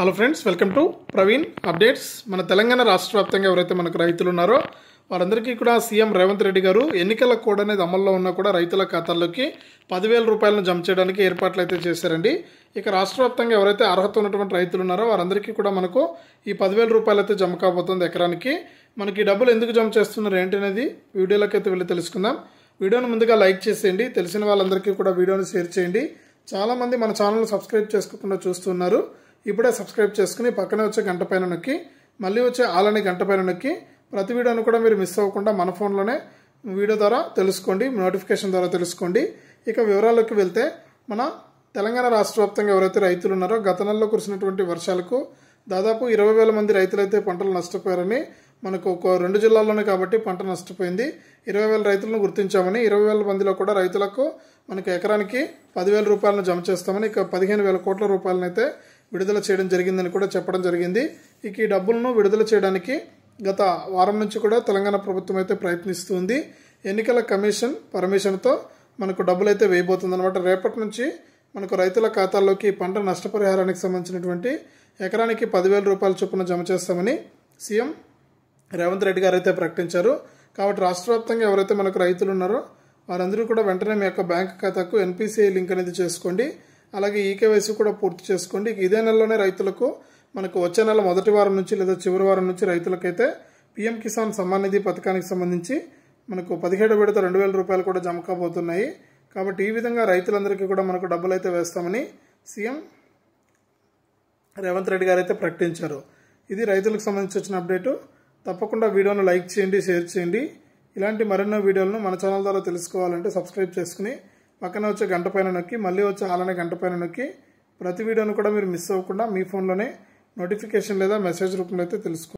Hello friends, welcome to Praveen updates. మన తెలంగాణ రాష్ట్ర వ్యాప్తంగా ఎవరైతే మనకు రైతులు ఉన్నారో వారందరికీ కూడా సీఎం రేవంత్ రెడ్డి గారు ఎన్నికల కోడ్ అనేది అమల్లో ఉన్నా కూడా రైతుల ఖాతాల్లోకి 10,000 రూపాయలను జమ చేయడానికి ఏర్పాట్లు అయితే చేశారండి. ఇక రాష్ట్ర వ్యాప్తంగా ఎవరైతే అర్హత ఉన్నటువంటి రైతులు ఉన్నారో వారందరికీ కూడా మనకు ఈ 10,000 రూపాయలు అయితే జమ కాబోతుంది ఎకరానికి. మనకి డబ్బులు ఎందుకు జమ చేస్తున్నారు ఏంటి అనేది వీడియోలోకి అయితే వెళ్ళి తెలుసుకుందాం. వీడియోను ముందుగా లైక్ చేసేయండి, తెలిసిన వాళ్ళందరికీ కూడా వీడియోని షేర్ చేయండి. చాలామంది మన ఛానల్ సబ్స్క్రైబ్ చేసుకోకుండా చూస్తున్నారు. ఇప్పుడే సబ్స్క్రైబ్ చేసుకుని పక్కనే వచ్చే గంట పైన నొక్కి మళ్ళీ వచ్చే ఆలని గంట పైన నొక్కి ప్రతి వీడియోను కూడా మీరు మిస్ అవ్వకుండా మన ఫోన్లోనే వీడియో ద్వారా తెలుసుకోండి, నోటిఫికేషన్ ద్వారా తెలుసుకోండి. ఇక వివరాల్లోకి వెళ్తే మన తెలంగాణ రాష్ట్ర వ్యాప్తంగా ఎవరైతే రైతులు ఉన్నారో గత నెలలో కురిసినటువంటి వర్షాలకు దాదాపు 20,000 మంది రైతులైతే పంటలు నష్టపోయారని మనకు ఒక 2 జిల్లాల్లోనే కాబట్టి పంట నష్టపోయింది. 20,000 రైతులను గుర్తించామని 20,000 మందిలో కూడా రైతులకు మనకు ఎకరానికి 10,000 రూపాయలను జమ చేస్తామని ఇక 15,000 కోట్ల రూపాయలను అయితే విడుదల చేయడం జరిగిందని కూడా చెప్పడం జరిగింది. ఇక ఈ డబ్బులను విడుదల చేయడానికి గత వారం నుంచి కూడా తెలంగాణ ప్రభుత్వం అయితే ప్రయత్నిస్తుంది. ఎన్నికల కమిషన్ పర్మిషన్తో మనకు డబ్బులు అయితే వేయబోతుంది అనమాట. రేపటి నుంచి మనకు రైతుల ఖాతాల్లోకి పంట నష్టపరిహారానికి సంబంధించినటువంటి ఎకరానికి 10,000 రూపాయల చొప్పున జమ చేస్తామని సీఎం రేవంత్ రెడ్డి గారు అయితే ప్రకటించారు. కాబట్టి రాష్ట్ర వ్యాప్తంగా ఎవరైతే మనకు రైతులు ఉన్నారో వారందరూ కూడా వెంటనే మీ యొక్క బ్యాంక్ ఖాతాకు ఎన్పిసిఐ లింక్ అనేది చేసుకోండి. అలాగే ఈకేవైసీ కూడా పూర్తి చేసుకోండి. ఇదే నెలలోనే రైతులకు మనకు వచ్చే నెల మొదటి వారం నుంచి లేదా చివరి వారం నుంచి రైతులకైతే పీఎం కిసాన్ సమ్మాన్ నిధి పథకానికి సంబంధించి మనకు 17 విడత 2,000 రూపాయలు కూడా జమ కాబోతున్నాయి. కాబట్టి ఈ విధంగా రైతులందరికీ కూడా మనకు డబ్బులు అయితే వేస్తామని సీఎం రేవంత్ రెడ్డి గారు అయితే ప్రకటించారు. ఇది రైతులకు సంబంధించి వచ్చిన అప్డేటు. తప్పకుండా వీడియోను లైక్ చేయండి, షేర్ చేయండి. ఇలాంటి మరెన్నో వీడియోలను మన ఛానల్ ద్వారా తెలుసుకోవాలంటే సబ్స్క్రైబ్ చేసుకుని పక్కన వచ్చే గంట పైన నొక్కి మళ్ళీ వచ్చే ఆలనే గంట పైన నొక్కి ప్రతి వీడియోను కూడా మీరు మిస్ అవ్వకుండా మీ ఫోన్లోనే నోటిఫికేషన్ లేదా మెసేజ్ రూపంలో అయితే తెలుసుకోండి.